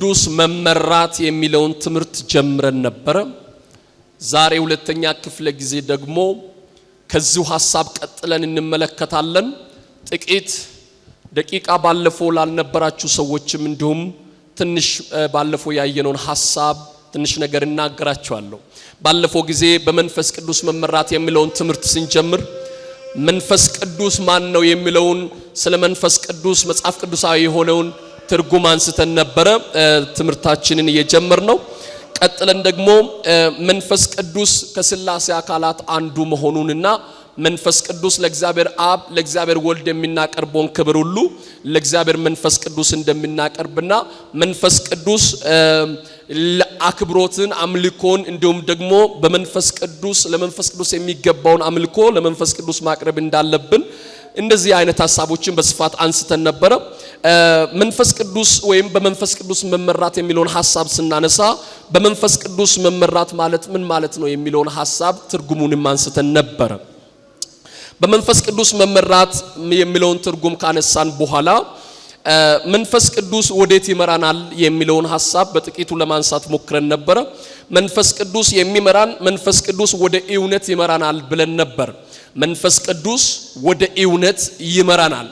ቅዱስ መመራት የሚለውን ትምህርት ጀምረን ነበር። ዛሬ ሁለተኛ ክፍለ ጊዜ ደግሞ ከዚሁ ሐሳብ ቀጥለን እንመለከታለን። ጥቂት ደቂቃ ባለፈው ላልነበራችሁ ሰዎችም እንዲሁም ትንሽ ባለፈው ያየነውን ሐሳብ ትንሽ ነገር እናገራችኋለሁ። ባለፈው ጊዜ በመንፈስ ቅዱስ መመራት የሚለውን ትምህርት ስንጀምር መንፈስ ቅዱስ ማን ነው የሚለውን ስለ መንፈስ ቅዱስ መጽሐፍ ቅዱሳዊ የሆነውን ትርጉም አንስተን ነበር ትምህርታችንን እየጀመርነው። ቀጥለን ደግሞ መንፈስ ቅዱስ ከሥላሴ አካላት አንዱ መሆኑንና መንፈስ ቅዱስ ለእግዚአብሔር አብ ለእግዚአብሔር ወልድ የሚናቀርበውን ክብር ሁሉ ለእግዚአብሔር መንፈስ ቅዱስ እንደሚናቀርብና መንፈስ ቅዱስ ለአክብሮትን አምልኮን እንዲሁም ደግሞ በመንፈስ ቅዱስ ለመንፈስ ቅዱስ የሚገባውን አምልኮ ለመንፈስ ቅዱስ ማቅረብ እንዳለብን እንደዚህ አይነት ሐሳቦችን በስፋት አንስተን ነበር። መንፈስ ቅዱስ ወይም በመንፈስ ቅዱስ መመራት የሚለውን ሐሳብ ስናነሳ በመንፈስ ቅዱስ መመራት ማለት ምን ማለት ነው የሚለውን ሐሳብ ትርጉሙንም አንስተን ነበር። በመንፈስ ቅዱስ መመራት የሚለውን ትርጉም ካነሳን በኋላ መንፈስ ቅዱስ ወዴት ይመራናል የሚለውን ሐሳብ በጥቂቱ ለማንሳት ሞክረን ነበር። መንፈስ ቅዱስ የሚመራን መንፈስ ቅዱስ ወደ እውነት ይመራናል ብለን ነበር። መንፈስ ቅዱስ ወደ እውነት ይመራናል።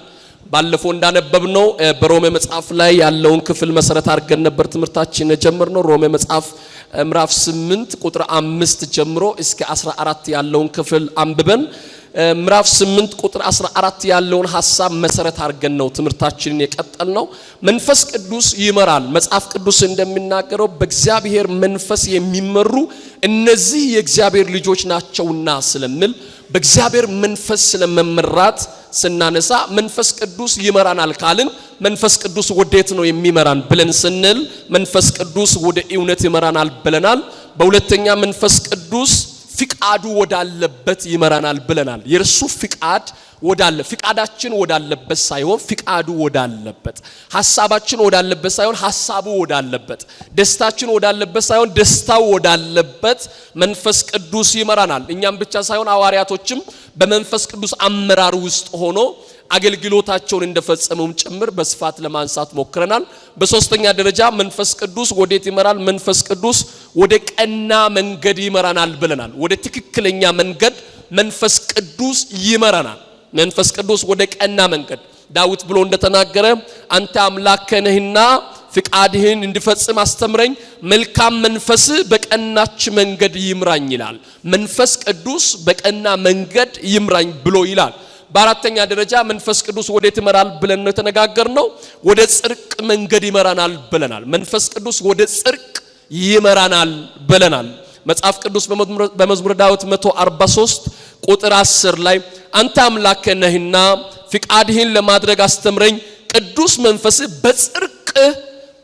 ባለፈው እንዳነበብነው በሮሜ መጽሐፍ ላይ ያለውን ክፍል መሰረት አድርገን ነበር ትምህርታችንን ጀመርነው። ሮሜ መጽሐፍ ምዕራፍ 8 ቁጥር 5 ጀምሮ እስከ 14 ያለውን ክፍል አንብበን ምዕራፍ 8 ቁጥር 14 ያለውን ሐሳብ መሰረት አድርገን ነው ትምህርታችንን የቀጠልነው። መንፈስ ቅዱስ ይመራል። መጽሐፍ ቅዱስ እንደሚናገረው በእግዚአብሔር መንፈስ የሚመሩ እነዚህ የእግዚአብሔር ልጆች ናቸውና ስለሚል በእግዚአብሔር መንፈስ ስለመመራት ስናነሳ መንፈስ ቅዱስ ይመራናል ካልን መንፈስ ቅዱስ ወዴት ነው የሚመራን ብለን ስንል መንፈስ ቅዱስ ወደ እውነት ይመራናል ብለናል። በሁለተኛ መንፈስ ቅዱስ ፍቃዱ ወዳለበት ይመራናል ብለናል። የርሱ ፍቃድ ወዳለ ፍቃዳችን ወዳለበት ሳይሆን ፍቃዱ ወዳለበት፣ ሐሳባችን ወዳለበት ሳይሆን ሐሳቡ ወዳለበት፣ ደስታችን ወዳለበት ሳይሆን ደስታው ወዳለበት መንፈስ ቅዱስ ይመራናል። እኛም ብቻ ሳይሆን ሐዋርያቶችም በመንፈስ ቅዱስ አመራር ውስጥ ሆኖ አገልግሎታቸውን እንደፈጸሙም ጭምር በስፋት ለማንሳት ሞክረናል። በሶስተኛ ደረጃ መንፈስ ቅዱስ ወዴት ይመራል? መንፈስ ቅዱስ ወደ ቀና መንገድ ይመራናል ብለናል። ወደ ትክክለኛ መንገድ መንፈስ ቅዱስ ይመራናል። መንፈስ ቅዱስ ወደ ቀና መንገድ ዳዊት ብሎ እንደተናገረ አንተ አምላክ ነህና ፍቃድህን እንድፈጽም አስተምረኝ፣ መልካም መንፈስ በቀናች መንገድ ይምራኝ ይላል። መንፈስ ቅዱስ በቀና መንገድ ይምራኝ ብሎ ይላል። በአራተኛ ደረጃ መንፈስ ቅዱስ ወዴት ይመራል ብለን ነው የተነጋገርነው? ወደ ጽድቅ መንገድ ይመራናል ብለናል። መንፈስ ቅዱስ ወደ ጽድቅ ይመራናል ብለናል። መጽሐፍ ቅዱስ በመዝሙረ ዳዊት 143 ቁጥር 10 ላይ አንተ አምላክ ነህና ፍቃድህን ለማድረግ አስተምረኝ፣ ቅዱስ መንፈስ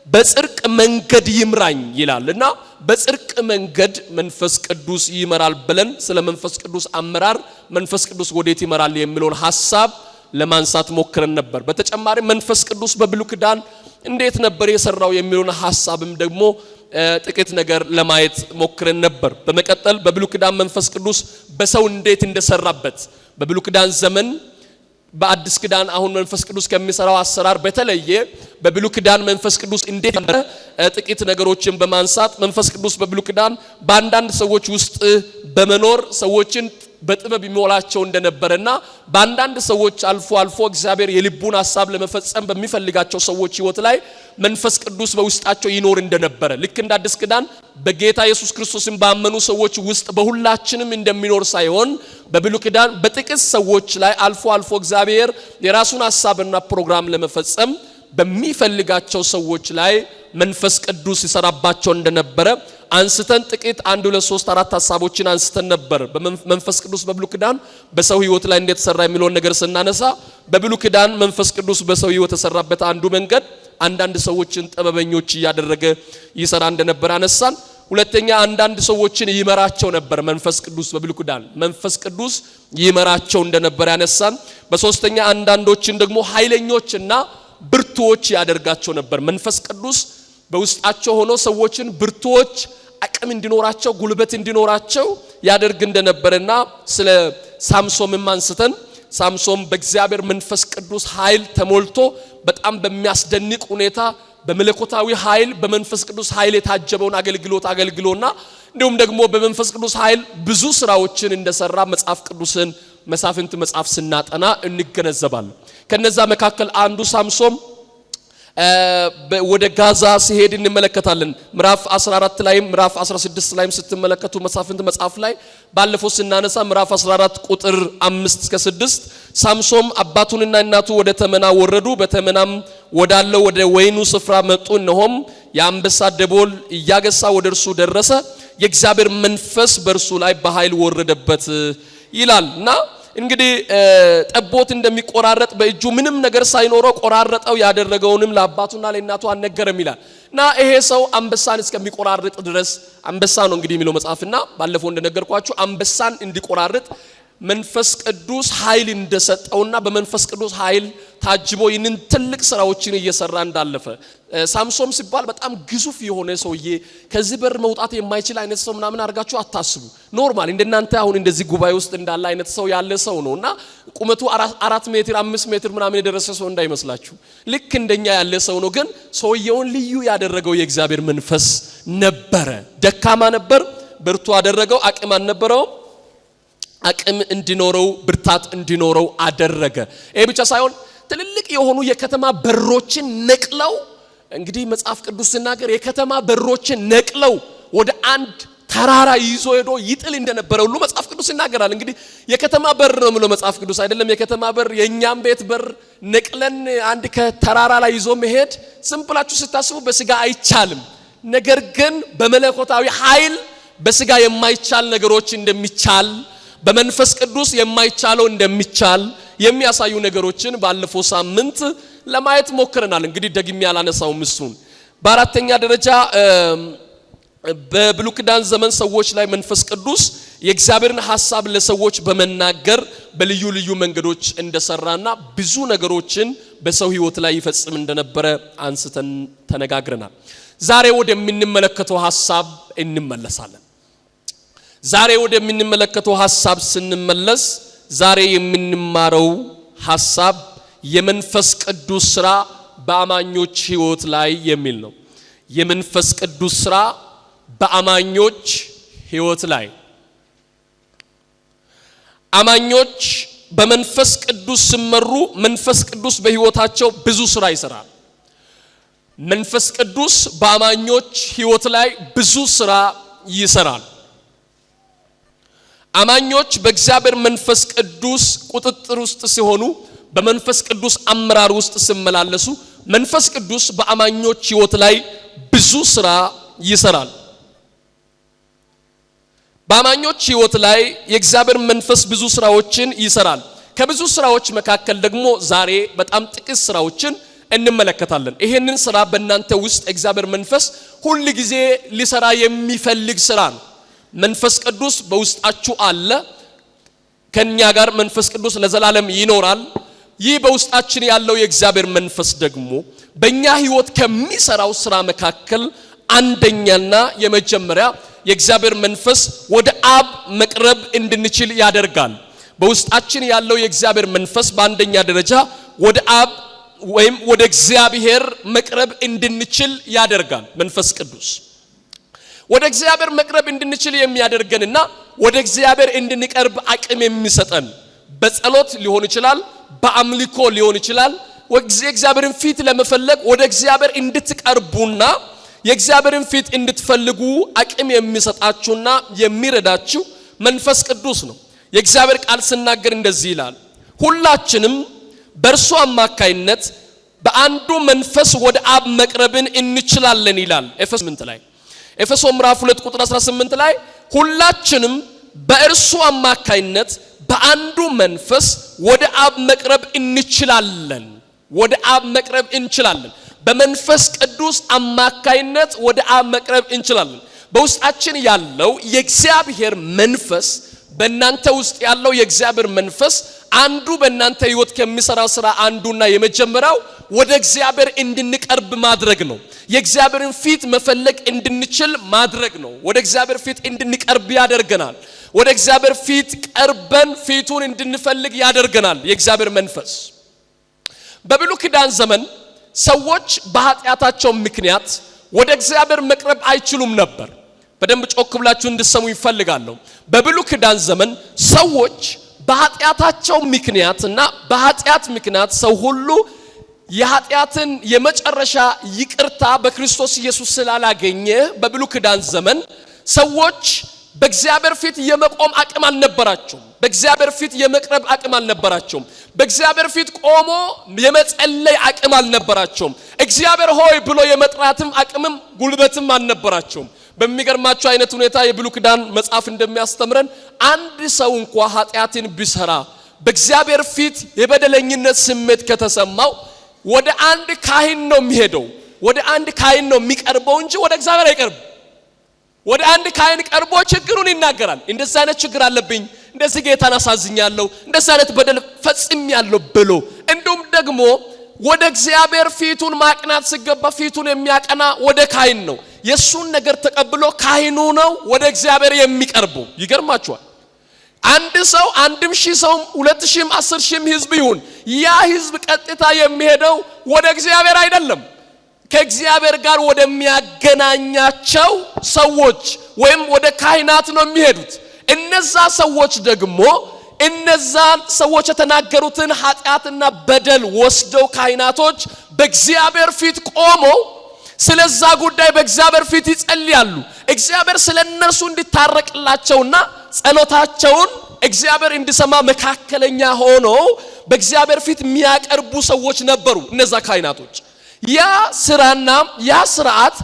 በጽድቅ መንገድ ይምራኝ ይላልና በጽድቅ መንገድ መንፈስ ቅዱስ ይመራል ብለን ስለ መንፈስ ቅዱስ አመራር መንፈስ ቅዱስ ወዴት ይመራል የሚለውን ሐሳብ ለማንሳት ሞክረን ነበር። በተጨማሪ መንፈስ ቅዱስ በብሉይ ኪዳን እንዴት ነበር የሰራው የሚለውን ሐሳብም ደግሞ ጥቂት ነገር ለማየት ሞክረን ነበር። በመቀጠል በብሉይ ኪዳን መንፈስ ቅዱስ በሰው እንዴት እንደሰራበት በብሉይ ኪዳን ዘመን በአዲስ ኪዳን አሁን መንፈስ ቅዱስ ከሚሰራው አሰራር በተለየ በብሉይ ኪዳን መንፈስ ቅዱስ እንዴት ጥቂት ነገሮችን በማንሳት መንፈስ ቅዱስ በብሉይ ኪዳን በአንዳንድ ሰዎች ውስጥ በመኖር ሰዎችን በጥበብ ይሞላቸው እንደነበረና በአንዳንድ ሰዎች አልፎ አልፎ እግዚአብሔር የልቡን ሐሳብ ለመፈጸም በሚፈልጋቸው ሰዎች ሕይወት ላይ መንፈስ ቅዱስ በውስጣቸው ይኖር እንደነበረ ልክ እንደ አዲስ ኪዳን በጌታ ኢየሱስ ክርስቶስን ባመኑ ሰዎች ውስጥ በሁላችንም እንደሚኖር ሳይሆን በብሉይ ኪዳን በጥቂት ሰዎች ላይ አልፎ አልፎ እግዚአብሔር የራሱን ሐሳብና ፕሮግራም ለመፈጸም በሚፈልጋቸው ሰዎች ላይ መንፈስ ቅዱስ ይሰራባቸው እንደነበረ አንስተን ጥቂት 1 2 3 4 ሐሳቦችን አንስተን ነበር። በመንፈስ ቅዱስ በብሉይ ኪዳን በሰው ሕይወት ላይ እንዴት ተሰራ የሚለውን ነገር ስናነሳ በብሉይ ኪዳን መንፈስ ቅዱስ በሰው ሕይወት ተሰራበት አንዱ መንገድ አንዳንድ ሰዎችን ጥበበኞች ያደረገ ይሰራ እንደነበር አነሳን። ሁለተኛ አንዳንድ ሰዎችን ይመራቸው ነበር መንፈስ ቅዱስ በብሉይ ኪዳን መንፈስ ቅዱስ ይመራቸው እንደነበር ያነሳን። በሶስተኛ አንዳንዶችን ደግሞ ኃይለኞችና ብርቱዎች ያደርጋቸው ነበር። መንፈስ ቅዱስ በውስጣቸው ሆኖ ሰዎችን ብርቱዎች አቅም እንዲኖራቸው ጉልበት እንዲኖራቸው ያደርግ እንደነበርና ስለ ሳምሶንም አንስተን ሳምሶን በእግዚአብሔር መንፈስ ቅዱስ ኃይል ተሞልቶ በጣም በሚያስደንቅ ሁኔታ በመለኮታዊ ኃይል በመንፈስ ቅዱስ ኃይል የታጀበውን አገልግሎና እንደውም ደግሞ በመንፈስ ቅዱስ ኃይል ብዙ ስራዎችን እንደሰራ መጽሐፍ ቅዱስን መሳፍንት መጽሐፍ ስናጠና እንገነዘባለን። ከነዛ መካከል አንዱ ሳምሶን ወደ ጋዛ ሲሄድ እንመለከታለን። ምዕራፍ 14 ላይ ምዕራፍ 16 ላይ ስትመለከቱ መሳፍንት መጽሐፍ ላይ ባለፈው ስናነሳ ምዕራፍ 14 ቁጥር 5 እስከ 6 ሳምሶን አባቱንና እናቱ ወደ ተመና ወረዱ። በተመናም ወዳለው ወደ ወይኑ ስፍራ መጡ። እነሆም የአንበሳ ደቦል እያገሳ ወደ እርሱ ደረሰ። የእግዚአብሔር መንፈስ በእርሱ ላይ በኃይል ወረደበት ይላልና እንግዲህ ጠቦት እንደሚቆራረጥ በእጁ ምንም ነገር ሳይኖረው ቆራረጠው። ያደረገውንም ለአባቱና ለእናቱ አልነገረም ይላልና ይሄ ሰው አንበሳን እስከሚቆራረጥ ድረስ አንበሳ ነው እንግዲህ የሚለው መጽሐፍና ባለፈው እንደነገርኳችሁ አንበሳን እንዲቆራረጥ መንፈስ ቅዱስ ኃይል እንደሰጠውና በመንፈስ ቅዱስ ኃይል ታጅቦ ይህንን ትልቅ ስራዎችን እየሰራ እንዳለፈ ሳምሶን ሲባል በጣም ግዙፍ የሆነ ሰውዬ ከዚህ በር መውጣት የማይችል አይነት ሰው ምናምን አድርጋችሁ አታስቡ። ኖርማል እንደናንተ አሁን እንደዚህ ጉባኤ ውስጥ እንዳለ አይነት ሰው ያለ ሰው ነውና ቁመቱ 4 ሜትር 5 ሜትር ምናምን የደረሰ ሰው እንዳይመስላችሁ ልክ እንደኛ ያለ ሰው ነው። ግን ሰውየውን ልዩ ያደረገው የእግዚአብሔር መንፈስ ነበረ። ደካማ ነበር፣ ብርቱ አደረገው። አቅም አልነበረውም፣ አቅም እንዲኖረው ብርታት እንዲኖረው አደረገ። ይሄ ብቻ ሳይሆን ትልልቅ የሆኑ የከተማ በሮችን ነቅለው እንግዲህ መጽሐፍ ቅዱስ ሲናገር የከተማ በሮችን ነቅለው ወደ አንድ ተራራ ይዞ ሄዶ ይጥል እንደነበረ ሁሉ መጽሐፍ ቅዱስ ይናገራል። እንግዲህ የከተማ በር ነው የሚለው መጽሐፍ ቅዱስ አይደለም። የከተማ በር የኛም ቤት በር ነቅለን አንድ ከተራራ ላይ ይዞ መሄድ ዝም ብላችሁ ስታስቡ በስጋ አይቻልም። ነገር ግን በመለኮታዊ ኃይል በስጋ የማይቻል ነገሮች እንደሚቻል በመንፈስ ቅዱስ የማይቻለው እንደሚቻል የሚያሳዩ ነገሮችን ባለፈው ሳምንት ለማየት ሞክረናል። እንግዲህ ደግሜ ያላነሳውም እሱን በአራተኛ ደረጃ በብሉይ ኪዳን ዘመን ሰዎች ላይ መንፈስ ቅዱስ የእግዚአብሔርን ሐሳብ ለሰዎች በመናገር በልዩ ልዩ መንገዶች እንደሰራና ብዙ ነገሮችን በሰው ሕይወት ላይ ይፈጽም እንደነበረ አንስተን ተነጋግረናል። ዛሬ ወደምንመለከተው ሐሳብ እንመለሳለን። ዛሬ ወደምንመለከተው ሐሳብ ስንመለስ ዛሬ የምንማረው ሐሳብ የመንፈስ ቅዱስ ሥራ በአማኞች ሕይወት ላይ የሚል ነው። የመንፈስ ቅዱስ ሥራ በአማኞች ሕይወት ላይ አማኞች በመንፈስ ቅዱስ ሲመሩ መንፈስ ቅዱስ በሕይወታቸው ብዙ ሥራ ይሰራል። መንፈስ ቅዱስ በአማኞች ሕይወት ላይ ብዙ ሥራ ይሰራል። አማኞች በእግዚአብሔር መንፈስ ቅዱስ ቁጥጥር ውስጥ ሲሆኑ በመንፈስ ቅዱስ አመራር ውስጥ ሲመላለሱ መንፈስ ቅዱስ በአማኞች ሕይወት ላይ ብዙ ሥራ ይሰራል። በአማኞች ሕይወት ላይ የእግዚአብሔር መንፈስ ብዙ ሥራዎችን ይሰራል። ከብዙ ሥራዎች መካከል ደግሞ ዛሬ በጣም ጥቂት ሥራዎችን እንመለከታለን። ይሄንን ሥራ በእናንተ ውስጥ የእግዚአብሔር መንፈስ ሁሉ ጊዜ ሊሰራ የሚፈልግ ሥራ ነው። መንፈስ ቅዱስ በውስጣችሁ አለ። ከኛ ጋር መንፈስ ቅዱስ ለዘላለም ይኖራል። ይህ በውስጣችን ያለው የእግዚአብሔር መንፈስ ደግሞ በእኛ ሕይወት ከሚሰራው ሥራ መካከል አንደኛና የመጀመሪያ የእግዚአብሔር መንፈስ ወደ አብ መቅረብ እንድንችል ያደርጋል። በውስጣችን ያለው የእግዚአብሔር መንፈስ በአንደኛ ደረጃ ወደ አብ ወይም ወደ እግዚአብሔር መቅረብ እንድንችል ያደርጋል። መንፈስ ቅዱስ ወደ እግዚአብሔር መቅረብ እንድንችል የሚያደርገንና ወደ እግዚአብሔር እንድንቀርብ አቅም የሚሰጠን በጸሎት ሊሆን ይችላል፣ በአምልኮ ሊሆን ይችላል። የእግዚአብሔርን ፊት ለመፈለግ ወደ እግዚአብሔር እንድትቀርቡና የእግዚአብሔርን ፊት እንድትፈልጉ አቅም የሚሰጣችሁና የሚረዳችሁ መንፈስ ቅዱስ ነው። የእግዚአብሔር ቃል ሲናገር እንደዚህ ይላል፣ ሁላችንም በእርሱ አማካይነት በአንዱ መንፈስ ወደ አብ መቅረብን እንችላለን ይላል ኤፌሶን 8 ላይ። ኤፌሶን ምዕራፍ 2 ቁጥር 18 ላይ ሁላችንም በእርሱ አማካይነት በአንዱ መንፈስ ወደ አብ መቅረብ እንችላለን። ወደ አብ መቅረብ እንችላለን። በመንፈስ ቅዱስ አማካይነት ወደ አብ መቅረብ እንችላለን። በውስጣችን ያለው የእግዚአብሔር መንፈስ በእናንተ ውስጥ ያለው የእግዚአብሔር መንፈስ አንዱ በእናንተ ሕይወት ከሚሰራው ሥራ አንዱና የመጀመሪያው ወደ እግዚአብሔር እንድንቀርብ ማድረግ ነው። የእግዚአብሔርን ፊት መፈለግ እንድንችል ማድረግ ነው። ወደ እግዚአብሔር ፊት እንድንቀርብ ያደርገናል። ወደ እግዚአብሔር ፊት ቀርበን ፊቱን እንድንፈልግ ያደርገናል የእግዚአብሔር መንፈስ። በብሉይ ኪዳን ዘመን ሰዎች በኃጢአታቸው ምክንያት ወደ እግዚአብሔር መቅረብ አይችሉም ነበር። በደንብ ጮክ ብላችሁ እንድሰሙ ይፈልጋለሁ። በብሉይ ኪዳን ዘመን ሰዎች በኃጢአታቸው ምክንያትና በኃጢአት ምክንያት ሰው ሁሉ የኃጢአትን የመጨረሻ ይቅርታ በክርስቶስ ኢየሱስ ስላላገኘ በብሉይ ኪዳን ዘመን ሰዎች በእግዚአብሔር ፊት የመቆም አቅም አልነበራቸውም። በእግዚአብሔር ፊት የመቅረብ አቅም አልነበራቸውም። በእግዚአብሔር ፊት ቆሞ የመጸለይ አቅም አልነበራቸውም። እግዚአብሔር ሆይ ብሎ የመጥራትም አቅምም ጉልበትም አልነበራቸውም። በሚገርማችሁ አይነት ሁኔታ የብሉይ ኪዳን መጽሐፍ እንደሚያስተምረን አንድ ሰው እንኳን ኃጢአትን ቢሰራ በእግዚአብሔር ፊት የበደለኝነት ስሜት ከተሰማው ወደ አንድ ካህን ነው የሚሄደው፣ ወደ አንድ ካህን ነው የሚቀርበው እንጂ ወደ እግዚአብሔር አይቀርብም። ወደ አንድ ካህን ቀርቦ ችግሩን ይናገራል። እንደዚህ አይነት ችግር አለብኝ፣ እንደዚህ ጌታን አሳዝኛለሁ፣ እንደዚህ አይነት በደል ፈጽሜያለሁ ብሎ እንዲሁም ደግሞ ወደ እግዚአብሔር ፊቱን ማቅናት ሲገባ ፊቱን የሚያቀና ወደ ካህን ነው። የሱን ነገር ተቀብሎ ካህኑ ነው ወደ እግዚአብሔር የሚቀርበው። ይገርማችኋል። አንድ ሰው አንድም ሺህ ሰው 2000 10,000 ህዝብ ይሁን ያ ህዝብ ቀጥታ የሚሄደው ወደ እግዚአብሔር አይደለም፣ ከእግዚአብሔር ጋር ወደሚያገናኛቸው ሰዎች ወይም ወደ ካህናት ነው የሚሄዱት። እነዛ ሰዎች ደግሞ እነዛን ሰዎች የተናገሩትን ኃጢአትና በደል ወስደው ካህናቶች በእግዚአብሔር ፊት ቆመው ስለዛ ጉዳይ በእግዚአብሔር ፊት ይጸልያሉ። እግዚአብሔር ስለነሱ እንዲታረቅላቸውና ጸሎታቸውን እግዚአብሔር እንዲሰማ መካከለኛ ሆኖ በእግዚአብሔር ፊት የሚያቀርቡ ሰዎች ነበሩ እነዛ ካህናቶች። ያ ስራና ያ ስርዓት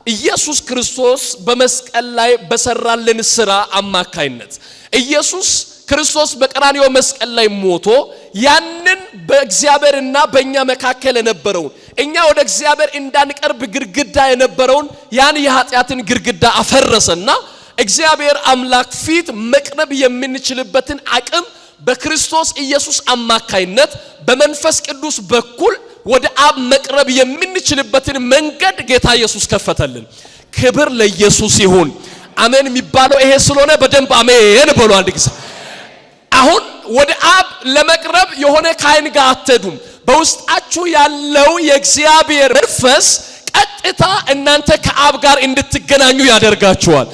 ኢየሱስ ክርስቶስ በመስቀል ላይ በሰራልን ስራ አማካይነት ኢየሱስ ክርስቶስ በቀራንዮ መስቀል ላይ ሞቶ ያንን በእግዚአብሔርና በእኛ መካከል የነበረውን እኛ ወደ እግዚአብሔር እንዳንቀርብ ግድግዳ የነበረውን ያን የኃጢአትን ግድግዳ አፈረሰና እግዚአብሔር አምላክ ፊት መቅረብ የምንችልበትን አቅም በክርስቶስ ኢየሱስ አማካይነት በመንፈስ ቅዱስ በኩል ወደ አብ መቅረብ የምንችልበትን መንገድ ጌታ ኢየሱስ ከፈተልን። ክብር ለኢየሱስ ይሁን። አሜን የሚባለው ይሄ ስለሆነ በደንብ አሜን በሉ አንድ ጊዜ። አሁን ወደ አብ ለመቅረብ የሆነ ካህን ጋር አትሄዱም። በውስጣችሁ ያለው የእግዚአብሔር መንፈስ ቀጥታ እናንተ ከአብ ጋር እንድትገናኙ ያደርጋችኋል።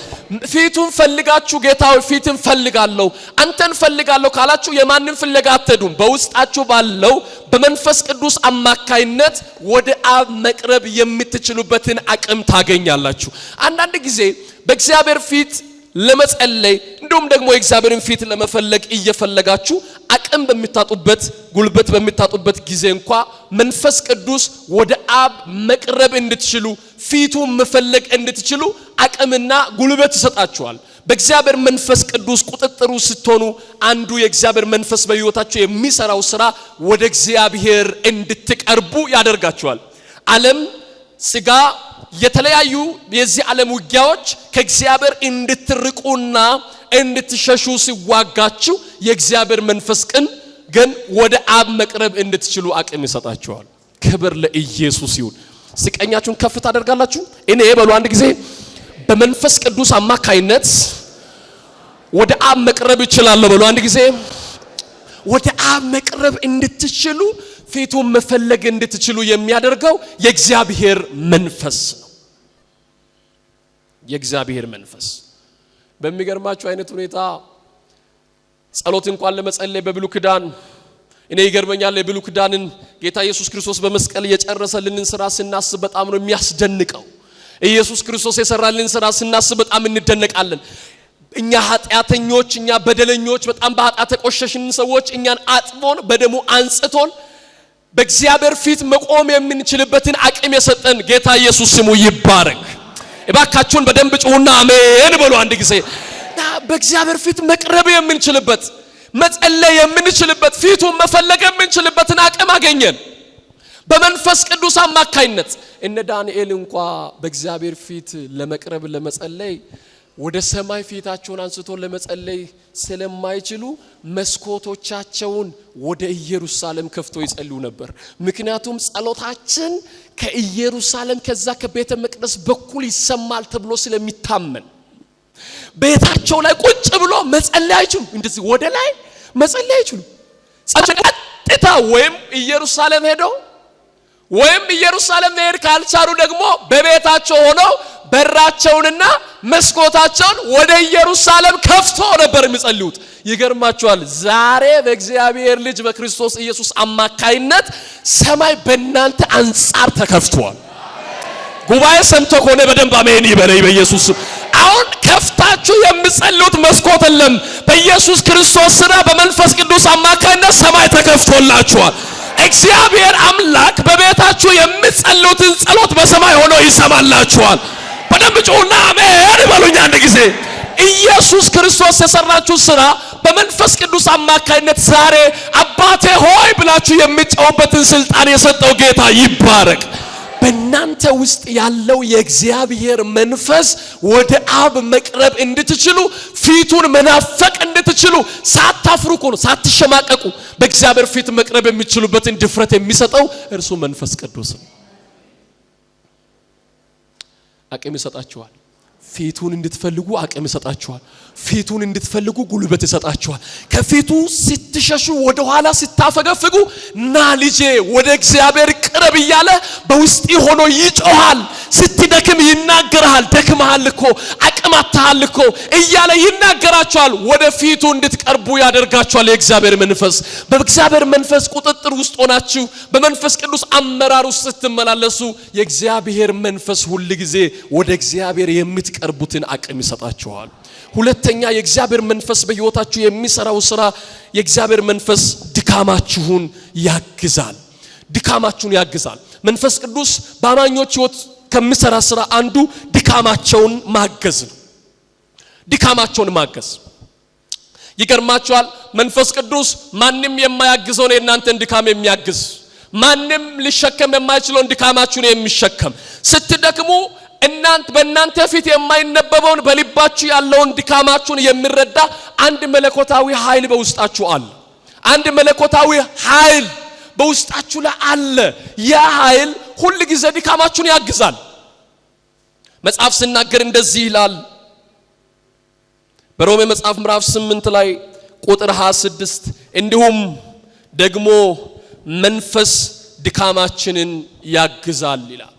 ፊቱን ፈልጋችሁ ጌታው ፊትን ፈልጋለሁ አንተን ፈልጋለሁ ካላችሁ የማንን ፍለጋ አትሄዱም። በውስጣችሁ ባለው በመንፈስ ቅዱስ አማካይነት ወደ አብ መቅረብ የምትችሉበትን አቅም ታገኛላችሁ። አንዳንድ ጊዜ በእግዚአብሔር ፊት ለመጸለይ እንዲሁም ደግሞ የእግዚአብሔርን ፊት ለመፈለግ እየፈለጋችሁ አቅም በሚታጡበት ጉልበት በሚታጡበት ጊዜ እንኳን መንፈስ ቅዱስ ወደ አብ መቅረብ እንድትችሉ ፊቱን መፈለግ እንድትችሉ አቅምና ጉልበት ይሰጣችኋል። በእግዚአብሔር መንፈስ ቅዱስ ቁጥጥሩ ስትሆኑ አንዱ የእግዚአብሔር መንፈስ በሕይወታችሁ የሚሰራው ስራ ወደ እግዚአብሔር እንድትቀርቡ ያደርጋችኋል። ዓለም ስጋ የተለያዩ የዚህ ዓለም ውጊያዎች ከእግዚአብሔር እንድትርቁና እንድትሸሹ ሲዋጋችሁ የእግዚአብሔር መንፈስ ግን ወደ አብ መቅረብ እንድትችሉ አቅም ይሰጣችኋል። ክብር ለኢየሱስ ይሁን። ስቀኛችሁን ከፍ ታደርጋላችሁ። እኔ በሉ አንድ ጊዜ በመንፈስ ቅዱስ አማካይነት ወደ አብ መቅረብ ይችላለሁ በሉ አንድ ጊዜ። ወደ አብ መቅረብ እንድትችሉ ፊቱን መፈለግ እንድትችሉ የሚያደርገው የእግዚአብሔር መንፈስ ነው። የእግዚአብሔር መንፈስ በሚገርማችሁ አይነት ሁኔታ ጸሎት እንኳን ለመጸለይ በብሉይ ኪዳን እኔ ይገርመኛል። የብሉይ ኪዳንን ጌታ ኢየሱስ ክርስቶስ በመስቀል የጨረሰልንን ስራ ስናስብ በጣም ነው የሚያስደንቀው። ኢየሱስ ክርስቶስ የሰራልን ስራ ስናስብ በጣም እንደነቃለን። እኛ ኃጢአተኞች እኛ በደለኞች በጣም በኃጢአት ተቆሸሽን ሰዎች እኛን አጥቦን በደሙ አንጽቶን በእግዚአብሔር ፊት መቆም የምንችልበትን አቅም የሰጠን ጌታ ኢየሱስ ስሙ ይባረክ። እባካችሁን በደንብ ጩሁና አሜን በሉ አንድ ጊዜ። በእግዚአብሔር ፊት መቅረብ የምንችልበት መጸለይ የምንችልበት ፊቱን መፈለግ የምንችልበትን አቅም አገኘን በመንፈስ ቅዱስ አማካይነት። እነ ዳንኤል እንኳን በእግዚአብሔር ፊት ለመቅረብ ለመጸለይ ወደ ሰማይ ፊታቸውን አንስቶ ለመጸለይ ስለማይችሉ መስኮቶቻቸውን ወደ ኢየሩሳሌም ከፍቶ ይጸልዩ ነበር። ምክንያቱም ጸሎታችን ከኢየሩሳሌም ከዛ ከቤተ መቅደስ በኩል ይሰማል ተብሎ ስለሚታመን ቤታቸው ላይ ቁጭ ብሎ መጸለይ አይችሉም። እንደዚህ ወደ ላይ መጸለይ አይችሉም። ቀጥታ ወይም ኢየሩሳሌም ሄደው ወይም ኢየሩሳሌም መሄድ ካልቻሉ ደግሞ በቤታቸው ሆነው በራቸውንና መስኮታቸውን ወደ ኢየሩሳሌም ከፍቶ ነበር የሚጸልዩት። ይገርማችኋል ዛሬ በእግዚአብሔር ልጅ በክርስቶስ ኢየሱስ አማካይነት ሰማይ በእናንተ አንጻር ተከፍቷል። ጉባኤ ሰምቶ ከሆነ በደንብ አሜን ይበለኝ በኢየሱስ። አሁን ከፍታችሁ የምጸልዩት መስኮት የለም። በኢየሱስ ክርስቶስ ስራ በመንፈስ ቅዱስ አማካይነት ሰማይ ተከፍቶላችኋል። እግዚአብሔር አምላክ በቤታችሁ የምትጸልዩትን ጸሎት በሰማይ ሆኖ ይሰማላችኋል። በደንብ ጮና አሜን ይበሉኝ አንድ ጊዜ። ኢየሱስ ክርስቶስ የሰራችሁ ስራ በመንፈስ ቅዱስ አማካይነት ዛሬ አባቴ ሆይ ብላችሁ የምትጮውበትን ስልጣን የሰጠው ጌታ ይባረክ። በእናንተ ውስጥ ያለው የእግዚአብሔር መንፈስ ወደ አብ መቅረብ እንድትችሉ ፊቱን መናፈቅ እንድትችሉ ሳታፍሩ ነው ሳትሸማቀቁ በእግዚአብሔር ፊት መቅረብ የሚችሉበትን ድፍረት የሚሰጠው እርሱ መንፈስ ቅዱስ ነው። አቅም ይሰጣችኋል። ፊቱን እንድትፈልጉ አቅም ይሰጣችኋል። ፊቱን እንድትፈልጉ ጉልበት ይሰጣችኋል። ከፊቱ ስትሸሹ ወደ ኋላ ስታፈገፍጉ ና ልጄ ወደ እግዚአብሔር ቅረብ እያለ በውስጥ ሆኖ ይጮሃል። ስትደክም ይናገራል። ደክመሃል እኮ አቅም አጥተሃል እኮ እያለ ይናገራችኋል። ወደ ፊቱ እንድትቀርቡ ያደርጋችኋል። የእግዚአብሔር መንፈስ በእግዚአብሔር መንፈስ ቁጥጥር ውስጥ ሆናችሁ በመንፈስ ቅዱስ አመራር ውስጥ ስትመላለሱ የእግዚአብሔር መንፈስ ሁሉ ጊዜ ወደ እግዚአብሔር የምትቀርቡትን አቅም ይሰጣችኋል። ሁለተኛ የእግዚአብሔር መንፈስ በሕይወታችሁ የሚሰራው ስራ የእግዚአብሔር መንፈስ ድካማችሁን ያግዛል። ድካማችሁን ያግዛል። መንፈስ ቅዱስ በአማኞች ሕይወት ከሚሰራ ስራ አንዱ ድካማቸውን ማገዝ ነው። ድካማቸውን ማገዝ ይገርማችኋል። መንፈስ ቅዱስ ማንም የማያግዘው ነው የእናንተን ድካም የሚያግዝ። ማንም ሊሸከም የማይችለውን ድካማችሁን የሚሸከም ስትደክሙ በእናንተ ፊት የማይነበበውን በልባችሁ ያለውን ድካማችሁን የሚረዳ አንድ መለኮታዊ ኃይል በውስጣችሁ አለ። አንድ መለኮታዊ ኃይል በውስጣችሁ ላይ አለ። ያ ኃይል ሁሉ ጊዜ ድካማችሁን ያግዛል። መጽሐፍ ሲናገር እንደዚህ ይላል በሮሜ መጽሐፍ ምዕራፍ 8 ላይ ቁጥር 26 እንዲሁም ደግሞ መንፈስ ድካማችንን ያግዛል ይላል።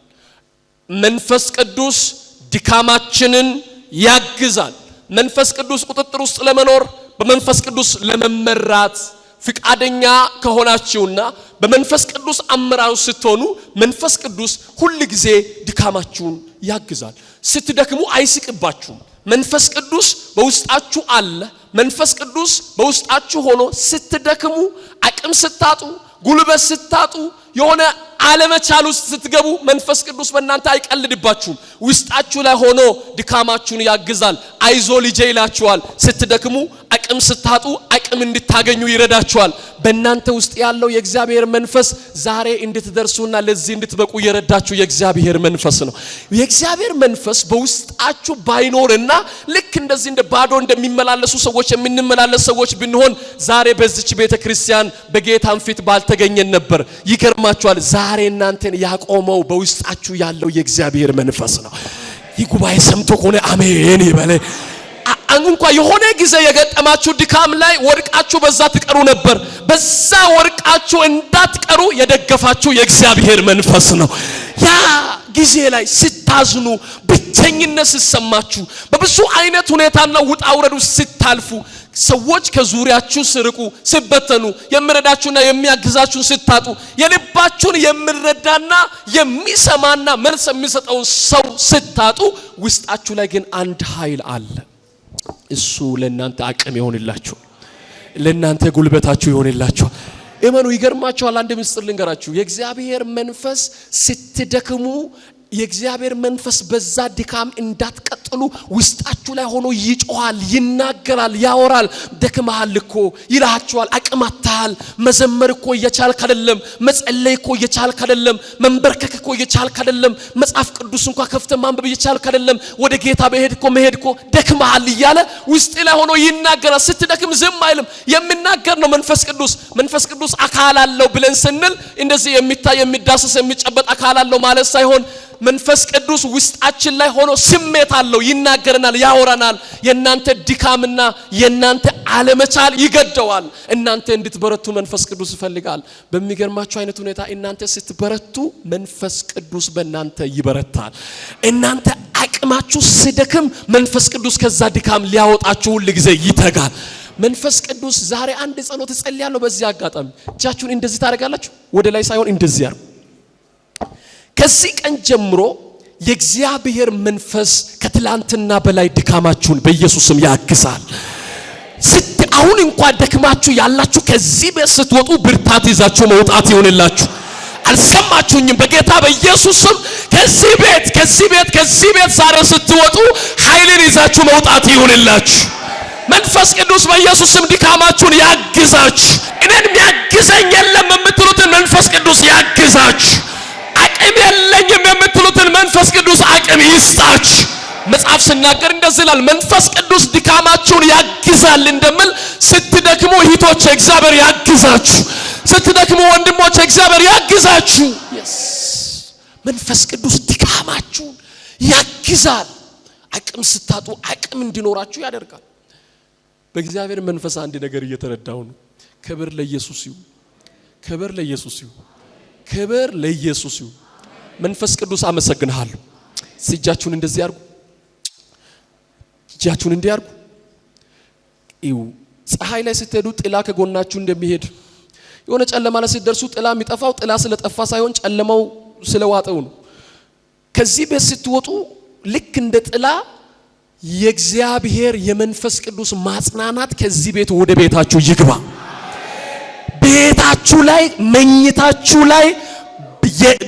መንፈስ ቅዱስ ድካማችንን ያግዛል። መንፈስ ቅዱስ ቁጥጥር ውስጥ ለመኖር በመንፈስ ቅዱስ ለመመራት ፍቃደኛ ከሆናችሁና በመንፈስ ቅዱስ አመራር ስትሆኑ መንፈስ ቅዱስ ሁሉ ጊዜ ድካማችሁን ያግዛል። ስትደክሙ አይስቅባችሁም። መንፈስ ቅዱስ በውስጣችሁ አለ። መንፈስ ቅዱስ በውስጣችሁ ሆኖ ስትደክሙ አቅም ስታጡ ጉልበት ስታጡ የሆነ አለመቻል ውስጥ ስትገቡ መንፈስ ቅዱስ በእናንተ አይቀልድባችሁም። ውስጣችሁ ላይ ሆኖ ድካማችሁን ያግዛል። አይዞ ልጄ ይላችኋል። ስትደክሙ አቅም ስታጡ አቅም እንድታገኙ ይረዳችኋል። በእናንተ ውስጥ ያለው የእግዚአብሔር መንፈስ ዛሬ እንድትደርሱና ለዚህ እንድትበቁ የረዳችሁ የእግዚአብሔር መንፈስ ነው። የእግዚአብሔር መንፈስ በውስጣችሁ ባይኖርና ልክ እንደዚህ እንደ ባዶ እንደሚመላለሱ ሰዎች የምንመላለስ ሰዎች ብንሆን ዛሬ በዚች ቤተክርስቲያን በጌታን ፊት ባልተገኘን ነበር። ይገርማችኋል ዛሬ እናንተን ያቆመው በውስጣችሁ ያለው የእግዚአብሔር መንፈስ ነው። ይህ ጉባኤ ሰምቶ ከሆነ አሜን ይበለ። እንኳን የሆነ ጊዜ የገጠማችሁ ድካም ላይ ወድቃችሁ በዛ ትቀሩ ነበር። በዛ ወድቃችሁ እንዳትቀሩ የደገፋችሁ የእግዚአብሔር መንፈስ ነው። ያ ጊዜ ላይ ስታዝኑ ብቸኝነት ሲሰማችሁ በብዙ አይነት ሁኔታና ውጣ ውረዱ ስታልፉ ሰዎች ከዙሪያችሁ ስርቁ ሲበተኑ የሚረዳችሁና የሚያግዛችሁ ስታጡ የልባችሁን የሚረዳና የሚሰማና መልስ የሚሰጠው ሰው ስታጡ ውስጣችሁ ላይ ግን አንድ ኃይል አለ። እሱ ለእናንተ አቅም ይሆንላችሁ፣ ለእናንተ ጉልበታችሁ ይሆንላችሁ። እመኑ። ይገርማችኋል። አንድ ምስጢር ልንገራችሁ። የእግዚአብሔር መንፈስ ስትደክሙ የእግዚአብሔር መንፈስ በዛ ድካም እንዳትቀጥሉ ውስጣችሁ ላይ ሆኖ ይጮሃል፣ ይናገራል፣ ያወራል። ደክመሃል እኮ ይላችኋል። አቅም አጥተሃል። መዘመር እኮ እየቻልክ አይደለም። መጸለይ እኮ እየቻልክ አይደለም። መንበርከክ እኮ እየቻልክ አይደለም። መጽሐፍ ቅዱስ እንኳን ከፍተህ ማንበብ እየቻልክ አይደለም። ወደ ጌታ መሄድ እኮ ደክመሃል እያለ ውስጥ ላይ ሆኖ ይናገራል። ስትደክም ዝም አይልም፣ የሚናገር ነው መንፈስ ቅዱስ። መንፈስ ቅዱስ አካል አለው ብለን ስንል እንደዚህ የሚታይ የሚዳሰስ የሚጨበጥ አካል አለው ማለት ሳይሆን መንፈስ ቅዱስ ውስጣችን ላይ ሆኖ ስሜት አለው ይናገረናል ያወራናል የናንተ ድካምና የናንተ አለመቻል ይገደዋል እናንተ እንድትበረቱ መንፈስ ቅዱስ ይፈልጋል በሚገርማችሁ አይነት ሁኔታ እናንተ ስትበረቱ መንፈስ ቅዱስ በእናንተ ይበረታል እናንተ አቅማችሁ ሲደክም መንፈስ ቅዱስ ከዛ ድካም ሊያወጣችሁ ሁሉ ጊዜ ይተጋል መንፈስ ቅዱስ ዛሬ አንድ ጸሎት ጸልያለሁ በዚህ አጋጣሚ እጃችሁን እንደዚህ ታደርጋላችሁ ወደ ላይ ሳይሆን እንደዚህ ያርጉ ከዚህ ቀን ጀምሮ የእግዚአብሔር መንፈስ ከትላንትና በላይ ድካማችሁን በኢየሱስም ያግዛል አሁን እንኳን ደክማችሁ ያላችሁ ከዚህ ቤት ስትወጡ ብርታት ይዛችሁ መውጣት ይሆንላችሁ አልሰማችሁኝም በጌታ በኢየሱስም ከዚህ ቤት ዛሬ ስትወጡ ኃይልን ይዛችሁ መውጣት ይሆንላችሁ መንፈስ ቅዱስ በኢየሱስም ድካማችሁን ያግዛችሁ እኔን የሚያግዘኝ የለም የምትሉትን መንፈስ ቅዱስ ያግዛችሁ አቅም የለኝም የምትሉትን መንፈስ ቅዱስ አቅም ይስጣችሁ መጽሐፍ ሲናገር እንደዚህ ይላል መንፈስ ቅዱስ ድካማችሁን ያግዛል እንደምል ስትደክሙ እህቶች እግዚአብሔር ያግዛችሁ ስትደክሙ ወንድሞች እግዚአብሔር ያግዛችሁ መንፈስ ቅዱስ ድካማችሁን ያግዛል አቅም ስታጡ አቅም እንዲኖራችሁ ያደርጋል በእግዚአብሔር መንፈስ አንድ ነገር እየተረዳው ነው ክብር ለኢየሱስ ይሁን ክብር ለኢየሱስ ይሁን ክብር ለኢየሱስ ይሁን መንፈስ ቅዱስ አመሰግንሃለሁ እጃችሁን እንደዚህ ያርጉ እጃችሁን እንዲህ ያርጉ ፀሐይ ላይ ስትሄዱ ጥላ ከጎናችሁ እንደሚሄድ የሆነ ጨለማ ላይ ስትደርሱ ጥላ የሚጠፋው ጥላ ስለጠፋ ሳይሆን ጨለማው ስለዋጠው ነው ከዚህ ቤት ስትወጡ ልክ እንደ ጥላ የእግዚአብሔር የመንፈስ ቅዱስ ማጽናናት ከዚህ ቤት ወደ ቤታችሁ ይግባ ቤታችሁ ላይ መኝታችሁ ላይ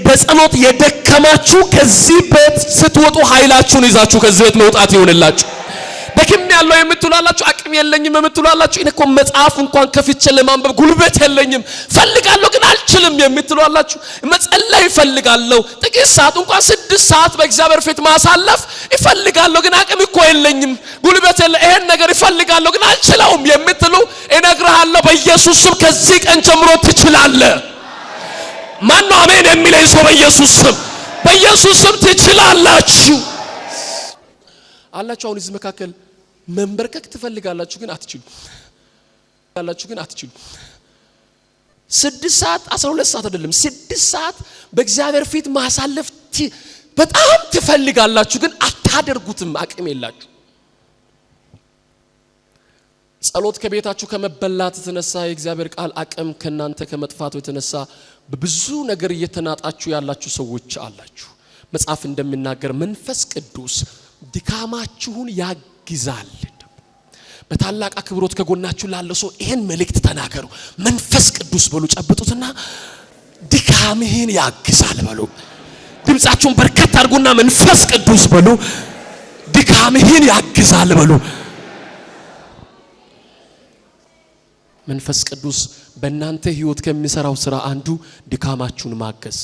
በጸሎት የደከማችሁ ከዚህ ቤት ስትወጡ ኃይላችሁን ይዛችሁ ከዚህ ቤት መውጣት ይሆንላችሁ ደክም ያለው የምትሏላችሁ አቅም የለኝም የምትሏላችሁ እኔ እኮ መጽሐፍ እንኳን ከፍቼ ለማንበብ ጉልበት የለኝም ፈልጋለሁ ግን አልችልም የምትሏላችሁ መጸለይ ፈልጋለሁ ጥቂት ሰዓት እንኳን 6 ሰዓት በእግዚአብሔር ፊት ማሳለፍ ይፈልጋለሁ ግን አቅም እኮ የለኝም ጉልበት የለ ይሄን ነገር ይፈልጋለሁ ግን አልችለውም የምትሉ እነግርሃለሁ በኢየሱስ ስም ከዚህ ቀን ጀምሮ ትችላለህ ማን ነው አሜን የሚለኝ ሰው በኢየሱስ ስም ትችላላችሁ አላችሁ አሁን እዚህ መካከል መንበርከክ ትፈልጋላችሁ ግን አትችሉ 6 ሰዓት 12 ሰዓት አይደለም 6 ሰዓት በእግዚአብሔር ፊት ማሳለፍ በጣም ትፈልጋላችሁ ግን አታደርጉትም አቅም የላችሁ ጸሎት ከቤታችሁ ከመበላት የተነሳ የእግዚአብሔር ቃል አቅም ከናንተ ከመጥፋቱ የተነሳ በብዙ ነገር እየተናጣችሁ ያላችሁ ሰዎች አላችሁ መጽሐፍ እንደሚናገር መንፈስ ቅዱስ ድካማችሁን ያግዛል በታላቅ አክብሮት ከጎናችሁ ላለው ሰው ይሄን መልእክት ተናገሩ መንፈስ ቅዱስ በሉ ጨብጡትና ድካምህን ያግዛል በሉ ድምጻችሁን በርከት አድርጉና መንፈስ ቅዱስ በሉ ድካምህን ያግዛል በሉ መንፈስ ቅዱስ በእናንተ ህይወት ከሚሰራው ስራ አንዱ ድካማችሁን ማገዝ